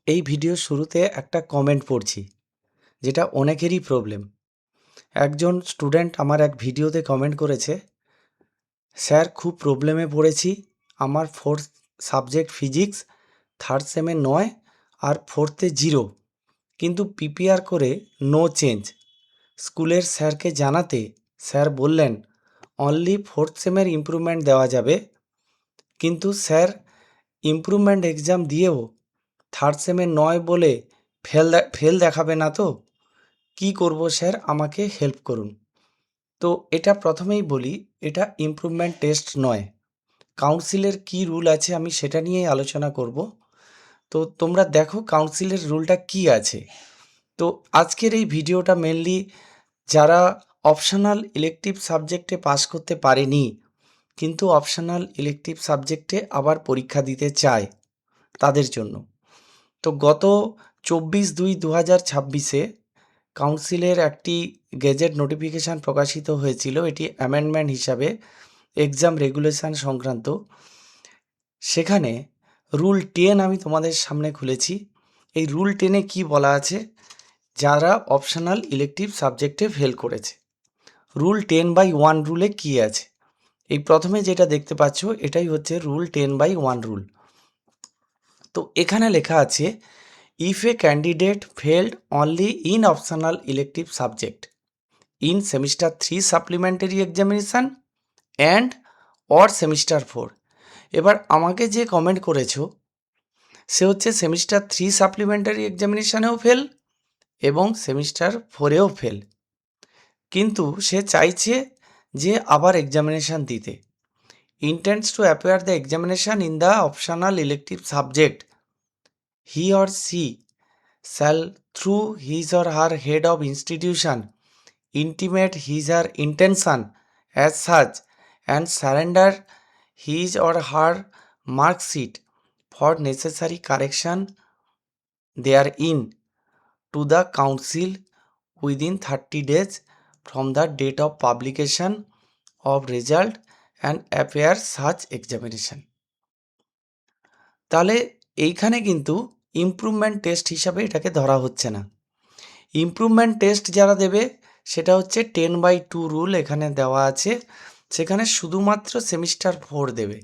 এই ভিডিওর শুরুতে একটা কমেন্ট পড়ছি, যেটা অনেকেরই প্রবলেম। একজন স্টুডেন্ট আমার এক ভিডিওতে কমেন্ট করেছে, স্যার খুব প্রবলেমে পড়েছি, আমার ফোর্থ সাবজেক্ট ফিজিক্স, থার্ড সেমে 9 আর ফোর্থে 0, কিন্তু পিপিআর করে নো চেঞ্জ। স্কুলের স্যারকে জানাতে স্যার বললেন অনলি ফোর্থ সেমের ইমপ্রুভমেন্ট দেওয়া যাবে, কিন্তু স্যার ইমপ্রুভমেন্ট এক্সাম দিয়েও থার্ড সেমে 9 বলে ফেল দেখাবে না তো? কি করব স্যার, আমাকে হেল্প করুন। তো এটা প্রথমেই বলি, এটা ইমপ্রুভমেন্ট টেস্ট নয়। কাউন্সিলের কি রুল আছে আমি সেটা নিয়েই আলোচনা করব। তো তোমরা দেখো কাউন্সিলের রুলটা কি আছে। তো আজকের এই ভিডিওটা মেনলি যারা অপশনাল ইলেকটিভ সাবজেক্টে পাস করতে পারেনি, কিন্তু অপশনাল ইলেকটিভ সাবজেক্টে আবার পরীক্ষা দিতে চায়, তাদের জন্য। তো গত 24/2/2026-এ কাউন্সিলের একটি গেজেট নোটিফিকেশান প্রকাশিত হয়েছিল, এটি অ্যামেন্ডমেন্ট হিসাবে এক্সাম রেগুলেশন সংক্রান্ত। সেখানে রুল 10 আমি তোমাদের সামনে খুলেছি। এই রুল 10-এ কী বলা আছে, যারা অপশনাল ইলেকটিভ সাবজেক্টে ফেল করেছে। রুল 10/1 রুলে কী আছে, এই প্রথমে যেটা দেখতে পাচ্ছ এটাই হচ্ছে রুল 10/1 রুল। তো এখানে লেখা আছে, if a candidate failed only in optional elective subject in semester 3 supplementary examination and or semester 4। এবার আমাকে যে কমেন্ট করেছো সে হচ্ছে সেমিস্টার 3 সাপ্লিমেন্টারি এক্সামিনেশানেও ফেল এবং সেমিস্টার 4-এও ফেল, কিন্তু সে চাইছে যে আবার এক্সামিনেশান দিতে। intends to appear the examination in the optional elective subject, he or she shall through his or her head of institution intimate his or intention as such and surrender his or her mark sheet for necessary correction therein to the council within 30 days from the date of publication of result and appear such examination। তাহলে এইখানে কিন্তু improvement test হিসাবে এটাকে ধরা হচ্ছে না। Improvement test যারা দেবে সেটা হচ্ছে 10/2 রুল এখানে দেওয়া আছে, সেখানে শুধুমাত্র সেমিস্টার 4 দেবে।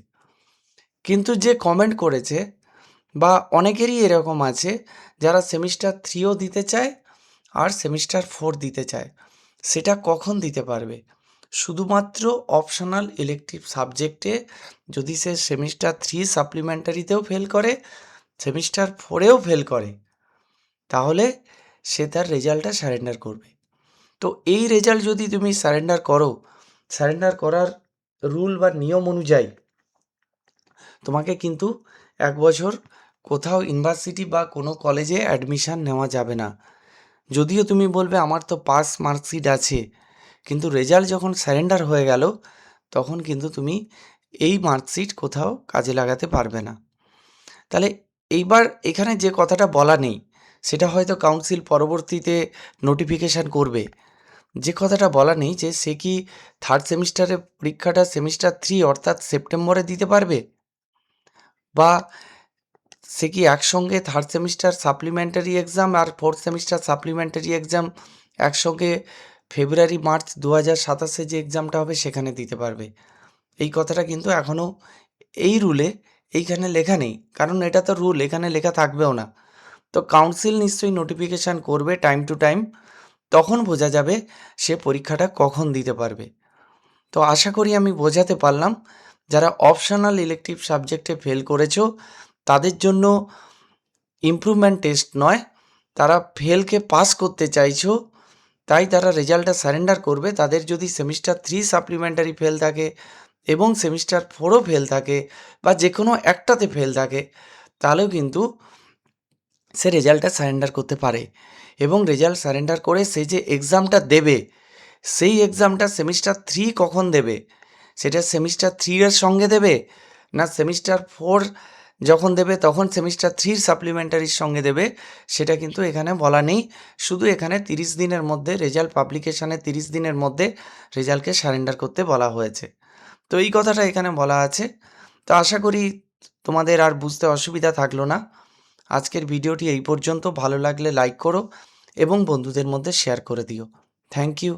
কিন্তু যে কমেন্ট করেছে বা অনেকেরই এরকম আছে যারা সেমিস্টার 3ও দিতে চায় আর সেমিস্টার 4 দিতে চায়, সেটা কখন দিতে পারবে? শুধুমাত্র অপশনাল ইলেকটিভ সাবজেক্টে যদি সে সেমিস্টার 3 সাপ্লিমেন্টারিতেও ফেল করে, সেমিস্টার 4-এও ফেল করে, তাহলে সে তার রেজাল্টটা সারেন্ডার করবে। তো এই রেজাল্ট যদি তুমি সারেন্ডার করো, সারেন্ডার করার রুল বা নিয়ম অনুযায়ী তোমাকে কিন্তু 1 বছর কোথাও ইউনিভার্সিটি বা কোনো কলেজে অ্যাডমিশান নেওয়া যাবে না। যদিও তুমি বলবে আমার তো পাস মার্কশিট আছে, কিন্তু রেজাল্ট যখন সারেন্ডার হয়ে গেল তখন কিন্তু তুমি এই মার্কশিট কোথাও কাজে লাগাতে পারবে না। তাহলে এইবার এখানে যে কথাটা বলা নেই সেটা হয়তো কাউন্সিল পরবর্তীতে নোটিফিকেশান করবে। যে কথাটা বলা নেই যে সে কি থার্ড সেমিস্টারের পরীক্ষাটা সেমিস্টার 3 অর্থাৎ সেপ্টেম্বরে দিতে পারবে, বা সে কি একসঙ্গে থার্ড সেমিস্টার সাপ্লিমেন্টারি এক্সাম আর ফোর্থ সেমিস্টার সাপ্লিমেন্টারি এক্সাম একসঙ্গে ফেব্রুয়ারি মার্চ 2027-এ যে এক্সামটা হবে সেখানে দিতে পারবে। এই কথাটা কিন্তু এখনও এই রুলে এইখানে লেখা নেই, কারণ এটা তো রুল, এখানে লেখা থাকবেও না। তো কাউন্সিল নিশ্চয়ই নোটিফিকেশান করবে টাইম টু টাইম, তখন বোঝা যাবে সে পরীক্ষাটা কখন দিতে পারবে। তো আশা করি আমি বোঝাতে পারলাম। যারা অপশনাল ইলেকটিভ সাবজেক্টে ফেল করেছো তাদের জন্য ইমপ্রুভমেন্ট টেস্ট নয়, তারা ফেলকে পাস করতে চাইছো তাই তারা রেজাল্টটা সারেন্ডার করবে। তাদের যদি সেমিস্টার 3 সাপ্লিমেন্টারি ফেল থাকে এবং সেমিস্টার 4ও ফেল থাকে বা যে কোনো একটাতে ফেল থাকে, তাহলেও কিন্তু সে রেজাল্টটা সারেন্ডার করতে পারে এবং রেজাল্ট সারেন্ডার করে সে যে এক্সামটা দেবে সেই এক্সামটা সেমিস্টার 3 কখন দেবে, সেটা সেমিস্টার 3-এর সঙ্গে দেবে না সেমিস্টার 4 যখন দেবে তখন সেমিস্টার 3 সাপ্লিমেন্টারির সঙ্গে দেবে, সেটা কিন্তু এখানে বলা নেই। শুধু এখানে 30 দিনের মধ্যে রেজাল্ট পাবলিকেশানের 30 দিনের মধ্যে রেজাল্টকে সারেন্ডার করতে বলা হয়েছে। তো এই কথাটা এখানে বলা আছে। তো আশা করি তোমাদের আর বুঝতে অসুবিধা থাকলো না। আজকের ভিডিওটি এই পর্যন্ত। ভালো লাগলে লাইক করো এবং বন্ধুদের মধ্যে শেয়ার করে দিও। Thank you.